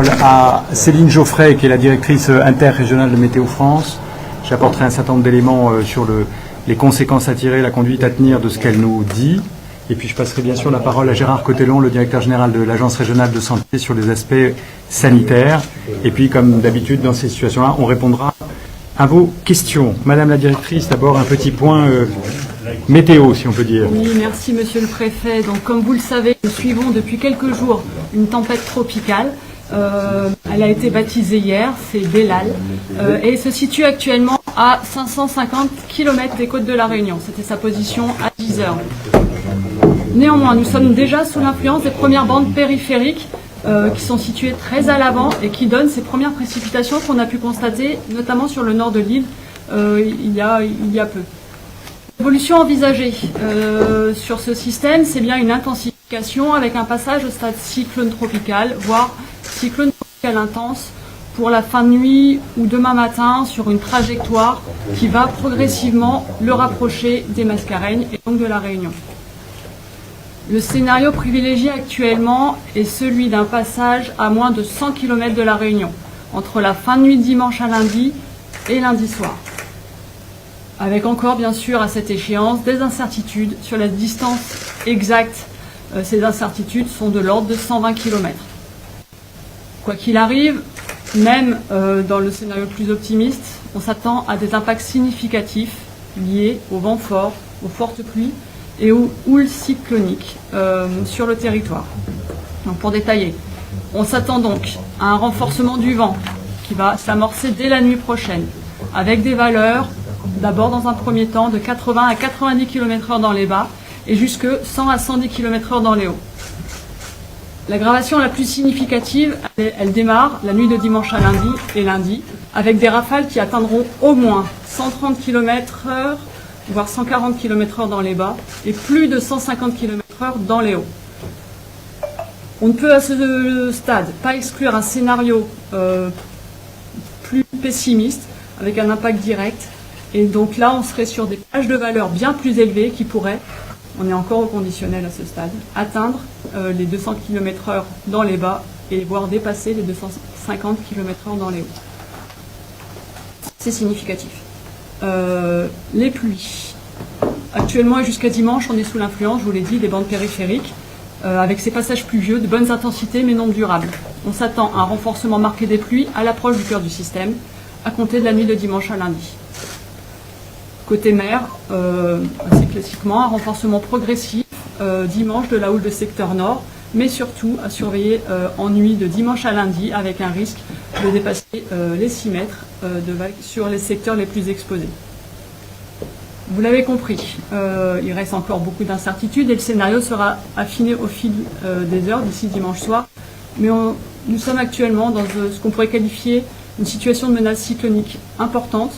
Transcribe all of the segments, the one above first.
À Céline Geoffrey, qui est la directrice interrégionale de Météo France. J'apporterai un certain nombre d'éléments sur les conséquences à tirer, la conduite à tenir de ce qu'elle nous dit. Et puis je passerai bien sûr la parole à Gérard Cotellon, le directeur général de l'Agence régionale de santé, sur les aspects sanitaires. Et puis, comme d'habitude, dans ces situations-là, on répondra à vos questions. Madame la directrice, d'abord un petit point météo, si on peut dire. Oui, merci Monsieur le Préfet. Donc, comme vous le savez, nous suivons depuis quelques jours une tempête tropicale. Elle a été baptisée hier, c'est Belal, et se situe actuellement à 550 km des côtes de la Réunion. C'était sa position à 10 heures. Néanmoins, nous sommes déjà sous l'influence des premières bandes périphériques qui sont situées très à l'avant et qui donnent ces premières précipitations qu'on a pu constater, notamment sur le nord de l'île, il y a peu. L'évolution envisagée sur ce système, c'est bien une intensification avec un passage au stade cyclone tropical, voire cyclone tropical intense pour la fin de nuit ou demain matin sur une trajectoire qui va progressivement le rapprocher des Mascareignes et donc de la Réunion. Le scénario privilégié actuellement est celui d'un passage à moins de 100 km de la Réunion, entre la fin de nuit de dimanche à lundi et lundi soir. Avec encore, bien sûr, à cette échéance, des incertitudes sur la distance exacte. Ces incertitudes sont de l'ordre de 120 km. Quoi qu'il arrive, même dans le scénario le plus optimiste, on s'attend à des impacts significatifs liés au vent fort, aux fortes pluies et aux houles cycloniques sur le territoire. Donc, pour détailler, on s'attend donc à un renforcement du vent qui va s'amorcer dès la nuit prochaine, avec des valeurs, d'abord dans un premier temps, de 80 à 90 km/h dans les bas et jusque 100 à 110 km/h dans les hauts. L'aggravation la plus significative, elle démarre la nuit de dimanche à lundi et lundi, avec des rafales qui atteindront au moins 130 km/h, voire 140 km/h dans les bas, et plus de 150 km/h dans les hauts. On ne peut à ce stade pas exclure un scénario plus pessimiste, avec un impact direct, et donc là on serait sur des plages de valeurs bien plus élevées qui pourraient, on est encore au conditionnel à ce stade, atteindre les 200 km/h dans les bas et voire dépasser les 250 km/h dans les hauts. C'est significatif. Les pluies. Actuellement et jusqu'à dimanche, on est sous l'influence, je vous l'ai dit, des bandes périphériques, avec ces passages pluvieux de bonnes intensités mais non durables. On s'attend à un renforcement marqué des pluies à l'approche du cœur du système, à compter de la nuit de dimanche à lundi. Côté mer, assez classiquement, un renforcement progressif dimanche de la houle de secteur nord, mais surtout à surveiller en nuit de dimanche à lundi avec un risque de dépasser les 6 mètres de vagues sur les secteurs les plus exposés. Vous l'avez compris, il reste encore beaucoup d'incertitudes et le scénario sera affiné au fil des heures d'ici dimanche soir, mais nous sommes actuellement dans ce qu'on pourrait qualifier une situation de menace cyclonique importante,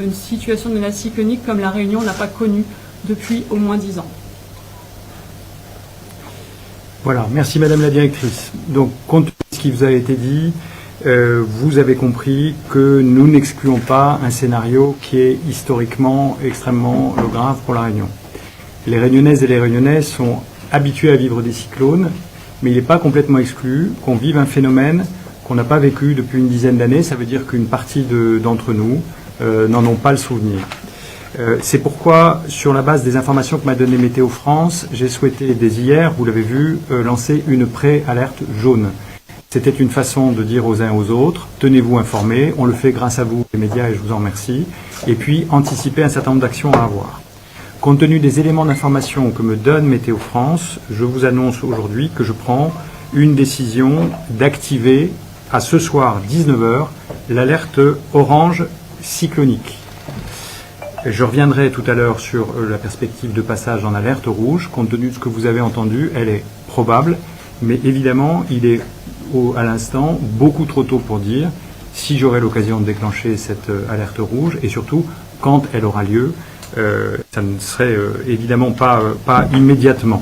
une situation de menace cyclonique comme la Réunion n'a pas connue depuis au moins 10 ans. Voilà, merci Madame la Directrice. Donc, compte tenu de ce qui vous a été dit, vous avez compris que nous n'excluons pas un scénario qui est historiquement extrêmement grave pour la Réunion. Les Réunionnaises et les Réunionnais sont habitués à vivre des cyclones, mais il n'est pas complètement exclu qu'on vive un phénomène qu'on n'a pas vécu depuis une dizaine d'années. Ça veut dire qu'une partie d'entre nous n'en ont pas le souvenir. C'est pourquoi, sur la base des informations que m'a donné Météo France, j'ai souhaité, dès hier, vous l'avez vu, lancer une pré-alerte jaune. C'était une façon de dire aux uns et aux autres, tenez-vous informés, on le fait grâce à vous, les médias, et je vous en remercie, et puis anticiper un certain nombre d'actions à avoir. Compte tenu des éléments d'information que me donne Météo France, je vous annonce aujourd'hui que je prends une décision d'activer, à ce soir 19h, l'alerte orange cyclonique. Je reviendrai tout à l'heure sur la perspective de passage en alerte rouge. Compte tenu de ce que vous avez entendu, elle est probable, mais évidemment, il est à l'instant beaucoup trop tôt pour dire si j'aurai l'occasion de déclencher cette alerte rouge et surtout quand elle aura lieu. Ça ne serait évidemment pas immédiatement.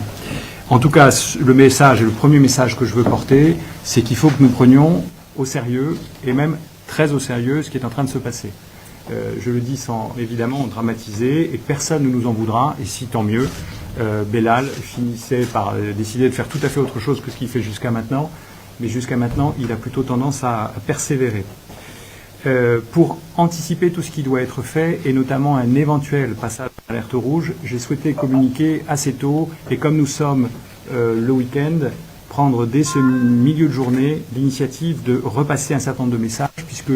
En tout cas, le message et le premier message que je veux porter, c'est qu'il faut que nous prenions au sérieux et même très au sérieux ce qui est en train de se passer. Je le dis sans évidemment dramatiser et personne ne nous en voudra et si tant mieux. Belal finissait par décider de faire tout à fait autre chose que ce qu'il fait jusqu'à maintenant mais jusqu'à maintenant, il a plutôt tendance à persévérer. Pour anticiper tout ce qui doit être fait, et notamment un éventuel passage à l'alerte rouge, j'ai souhaité communiquer assez tôt, et comme nous sommes le week-end, prendre dès ce milieu de journée l'initiative de repasser un certain nombre de messages, puisque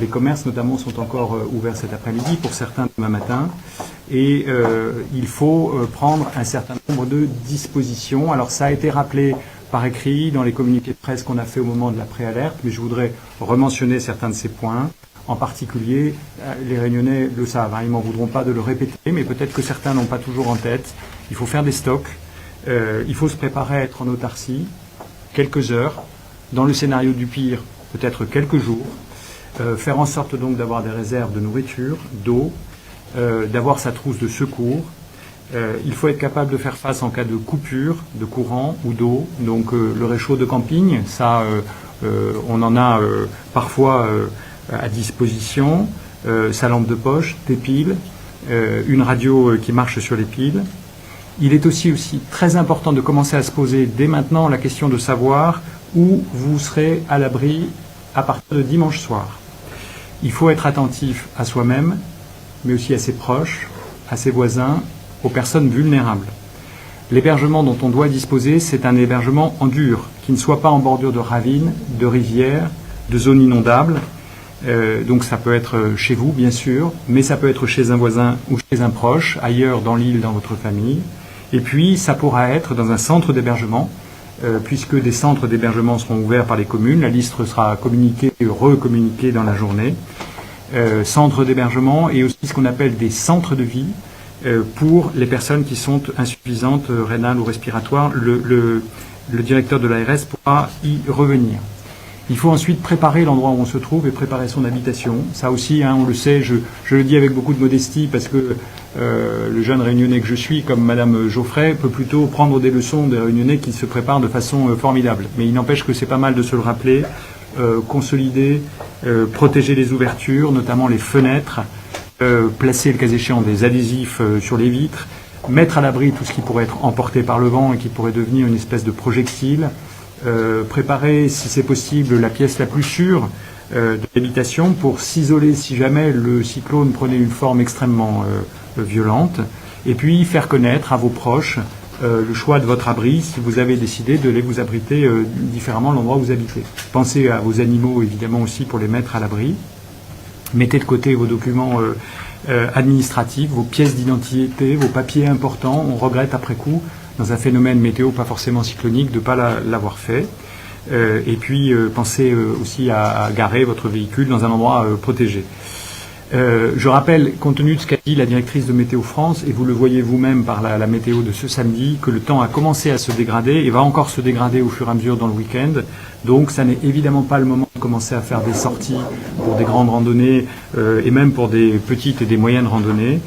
les commerces notamment sont encore ouverts cet après-midi, pour certains demain matin, et il faut prendre un certain nombre de dispositions. Alors ça a été rappelé par écrit dans les communiqués de presse qu'on a fait au moment de la préalerte, mais je voudrais rementionner certains de ces points. En particulier, les Réunionnais le savent, ils m'en voudront pas de le répéter, mais peut-être que certains n'ont pas toujours en tête. Il faut faire des stocks, il faut se préparer à être en autarcie, quelques heures, dans le scénario du pire, peut-être quelques jours, faire en sorte donc d'avoir des réserves de nourriture, d'eau, d'avoir sa trousse de secours. Il faut être capable de faire face en cas de coupure de courant ou d'eau. Donc le réchaud de camping, ça, on en a parfois à disposition. Sa lampe de poche, des piles, une radio qui marche sur les piles. Il est aussi très important de commencer à se poser dès maintenant la question de savoir où vous serez à l'abri à partir de dimanche soir. Il faut être attentif à soi-même, mais aussi à ses proches, à ses voisins, aux personnes vulnérables. L'hébergement dont on doit disposer, c'est un hébergement en dur, qui ne soit pas en bordure de ravines, de rivières, de zones inondables. Donc ça peut être chez vous, bien sûr, mais ça peut être chez un voisin ou chez un proche, ailleurs dans l'île, dans votre famille. Et puis ça pourra être dans un centre d'hébergement, puisque des centres d'hébergement seront ouverts par les communes. La liste sera communiquée et recommuniquée dans la journée. Centres d'hébergement et aussi ce qu'on appelle des centres de vie, pour les personnes qui sont insuffisantes rénales ou respiratoires. Le directeur de l'ARS pourra y revenir. Il faut ensuite préparer l'endroit où on se trouve et préparer son habitation. Ça aussi, on le sait, je le dis avec beaucoup de modestie parce que le jeune réunionnais que je suis, comme Madame Geoffrey, peut plutôt prendre des leçons des réunionnais qui se préparent de façon formidable. Mais il n'empêche que c'est pas mal de se le rappeler, consolider, protéger les ouvertures, notamment les fenêtres, placer le cas échéant des adhésifs sur les vitres, mettre à l'abri tout ce qui pourrait être emporté par le vent et qui pourrait devenir une espèce de projectile, préparer si c'est possible la pièce la plus sûre de l'habitation pour s'isoler si jamais le cyclone prenait une forme extrêmement violente, et puis faire connaître à vos proches le choix de votre abri si vous avez décidé de les vous abriter différemment de l'endroit où vous habitez. Pensez à vos animaux évidemment aussi pour les mettre à l'abri. Mettez de côté vos documents administratifs, vos pièces d'identité, vos papiers importants. On regrette après coup, dans un phénomène météo pas forcément cyclonique, de ne pas l'avoir fait. Et puis pensez aussi à garer votre véhicule dans un endroit protégé. Je rappelle, compte tenu de ce qu'a dit la directrice de Météo France, et vous le voyez vous-même par la météo de ce samedi, que le temps a commencé à se dégrader et va encore se dégrader au fur et à mesure dans le week-end. Donc ça n'est évidemment pas le moment de commencer à faire des sorties pour des grandes randonnées et même pour des petites et des moyennes randonnées.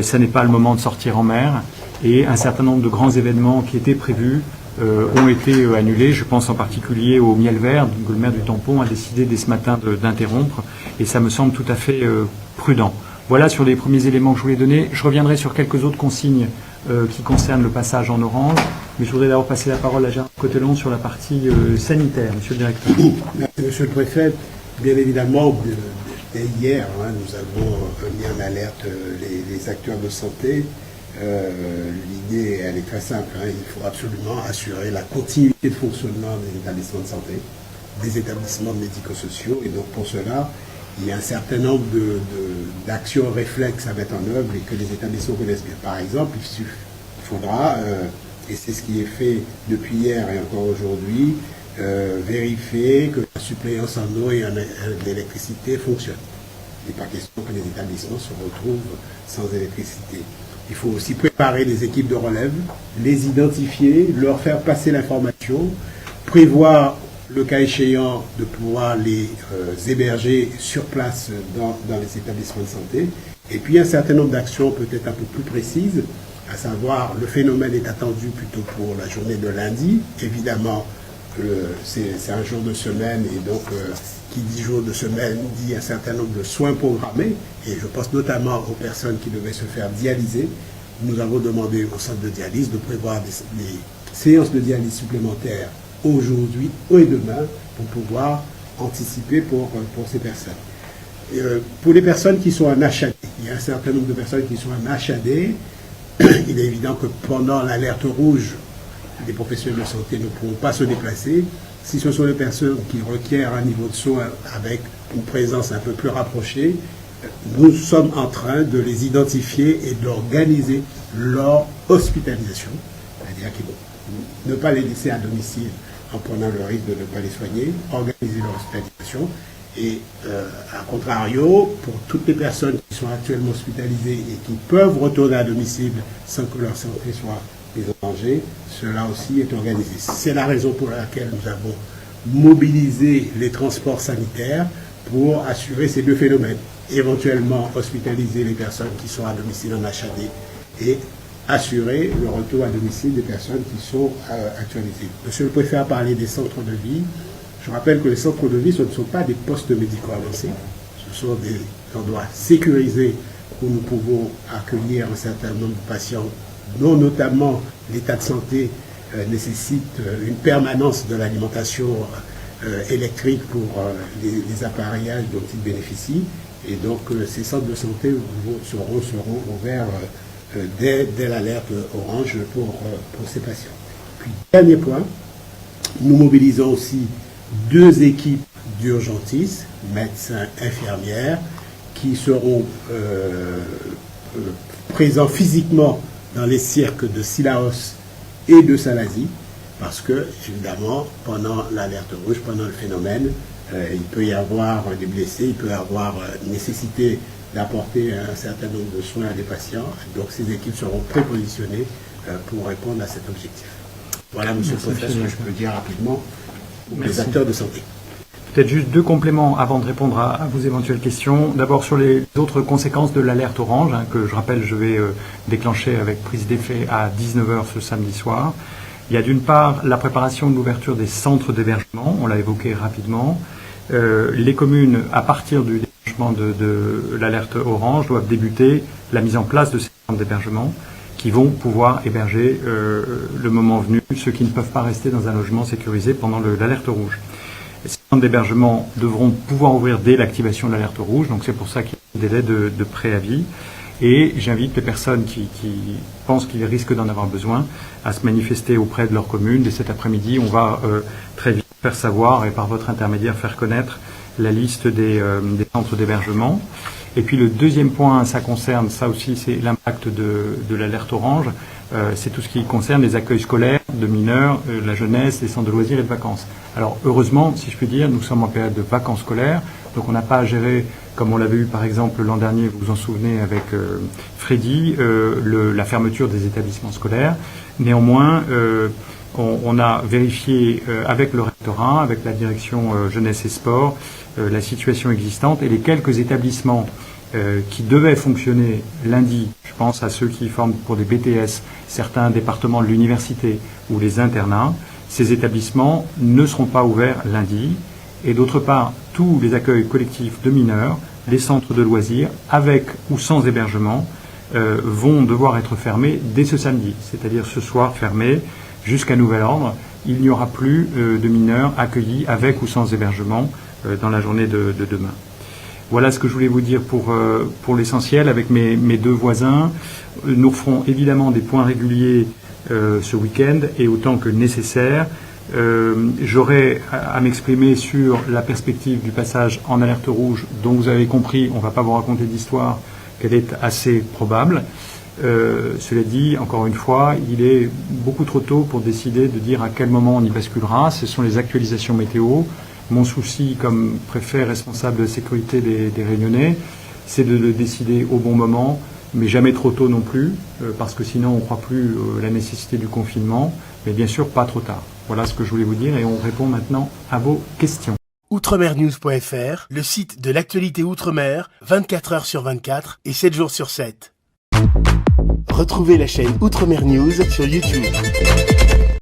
Ça n'est pas le moment de sortir en mer, et un certain nombre de grands événements qui étaient prévus ont été annulés. Je pense en particulier au miel vert, que le maire du Tampon a décidé dès ce matin d'interrompre, et ça me semble tout à fait prudent. Voilà sur les premiers éléments que je voulais donner. Je reviendrai sur quelques autres consignes qui concernent le passage en orange, mais je voudrais d'abord passer la parole à Gérard Cotelon sur la partie sanitaire. Monsieur le directeur. Merci, monsieur le préfet. Bien évidemment, dès hier, nous avons mis en alerte les acteurs de santé. L'idée, elle est très simple. Il faut absolument assurer la continuité de fonctionnement des établissements de santé, des établissements médico-sociaux. Et donc, pour cela, il y a un certain nombre d'actions réflexes à mettre en œuvre et que les établissements connaissent bien. Par exemple, il faudra, et c'est ce qui est fait depuis hier et encore aujourd'hui, vérifier que la suppléance en eau et en électricité fonctionne. Il n'est pas question que les établissements se retrouvent sans électricité. Il faut aussi préparer les équipes de relève, les identifier, leur faire passer l'information, prévoir le cas échéant de pouvoir les héberger sur place dans les établissements de santé. Et puis un certain nombre d'actions peut-être un peu plus précises, à savoir le phénomène est attendu plutôt pour la journée de lundi. Évidemment, c'est un jour de semaine et donc qui dit jour de semaine dit un certain nombre de soins programmés, et je pense notamment aux personnes qui devaient se faire dialyser. Nous avons demandé au centre de dialyse de prévoir des séances de dialyse supplémentaires aujourd'hui et demain pour pouvoir anticiper pour ces personnes. Pour les personnes qui sont en HAD, il y a un certain nombre de personnes qui sont en HAD. Il est évident que pendant l'alerte rouge, les professionnels de santé ne pourront pas se déplacer. Si ce sont des personnes qui requièrent un niveau de soins avec une présence un peu plus rapprochée, nous sommes en train de les identifier et d'organiser leur hospitalisation, c'est-à-dire qu'ils vont ne pas les laisser à domicile en prenant le risque de ne pas les soigner, organiser leur hospitalisation. Et à contrario, pour toutes les personnes qui sont actuellement hospitalisées et qui peuvent retourner à domicile sans que leur santé soit mise en danger, cela aussi est organisé. C'est la raison pour laquelle nous avons mobilisé les transports sanitaires pour assurer ces deux phénomènes. Éventuellement hospitaliser les personnes qui sont à domicile en HAD et assurer le retour à domicile des personnes qui sont actualisées. Monsieur le préfet a parlé des centres de vie. Je rappelle que les centres de vie, ce ne sont pas des postes médicaux avancés, ce sont des endroits sécurisés où nous pouvons accueillir un certain nombre de patients dont notamment l'état de santé nécessite une permanence de l'alimentation électrique pour les appareillages dont ils bénéficient. Et donc ces centres de santé seront ouverts dès l'alerte orange pour ces patients. Puis dernier point, nous mobilisons aussi 2 équipes d'urgentistes, médecins, infirmières, qui seront présents physiquement dans les cirques de Cilaos et de Salazie, parce que, évidemment, pendant l'alerte rouge, pendant le phénomène, il peut y avoir des blessés, il peut y avoir nécessité d'apporter un certain nombre de soins à des patients. Donc ces équipes seront prépositionnées pour répondre à cet objectif. Voilà, monsieur le préfet, ce que je peux dire rapidement aux acteurs de santé. Peut-être juste 2 compléments avant de répondre à vos éventuelles questions. D'abord sur les autres conséquences de l'alerte orange, que je rappelle, je vais déclencher avec prise d'effet à 19h ce samedi soir. Il y a d'une part la préparation de l'ouverture des centres d'hébergement, on l'a évoqué rapidement. Les communes, à partir du déclenchement de l'alerte orange, doivent débuter la mise en place de ces centres d'hébergement qui vont pouvoir héberger le moment venu ceux qui ne peuvent pas rester dans un logement sécurisé pendant l'alerte rouge. Ces centres d'hébergement devront pouvoir ouvrir dès l'activation de l'alerte rouge, donc c'est pour ça qu'il y a un délai de préavis. Et j'invite les personnes qui pensent qu'ils risquent d'en avoir besoin à se manifester auprès de leur commune. Dès cet après-midi, on va très vite faire savoir et par votre intermédiaire faire connaître la liste des centres d'hébergement. Et puis le deuxième point, ça concerne, ça aussi c'est l'impact de l'alerte orange, c'est tout ce qui concerne les accueils scolaires de mineurs, la jeunesse, les centres de loisirs et de vacances. Alors heureusement, si je puis dire, nous sommes en période de vacances scolaires, donc on n'a pas à gérer, comme on l'avait eu par exemple l'an dernier, vous vous en souvenez avec Freddy, la fermeture des établissements scolaires. Néanmoins, on a vérifié avec le rectorat, avec la direction jeunesse et sport, la situation existante et les quelques établissements qui devaient fonctionner lundi, je pense à ceux qui forment pour des BTS, certains départements de l'université ou les internats, ces établissements ne seront pas ouverts lundi. Et d'autre part, tous les accueils collectifs de mineurs, les centres de loisirs, avec ou sans hébergement, vont devoir être fermés dès ce samedi, c'est-à-dire ce soir fermés jusqu'à nouvel ordre. Il n'y aura plus de mineurs accueillis avec ou sans hébergement dans la journée de demain. Voilà ce que je voulais vous dire pour l'essentiel avec mes 2 voisins. Nous ferons évidemment des points réguliers ce week-end et autant que nécessaire. J'aurai à m'exprimer sur la perspective du passage en alerte rouge, dont vous avez compris, on ne va pas vous raconter d'histoire, qu'elle est assez probable. Cela dit, encore une fois, il est beaucoup trop tôt pour décider de dire à quel moment on y basculera. Ce sont les actualisations météo. Mon souci comme préfet responsable de la sécurité des Réunionnais, c'est de le décider au bon moment, mais jamais trop tôt non plus, parce que sinon on ne croit plus à la nécessité du confinement, mais bien sûr pas trop tard. Voilà ce que je voulais vous dire et on répond maintenant à vos questions. Outremernews.fr, le site de l'actualité Outre-mer, 24 heures sur 24 et 7 jours sur 7. Retrouvez la chaîne Outremer News sur YouTube.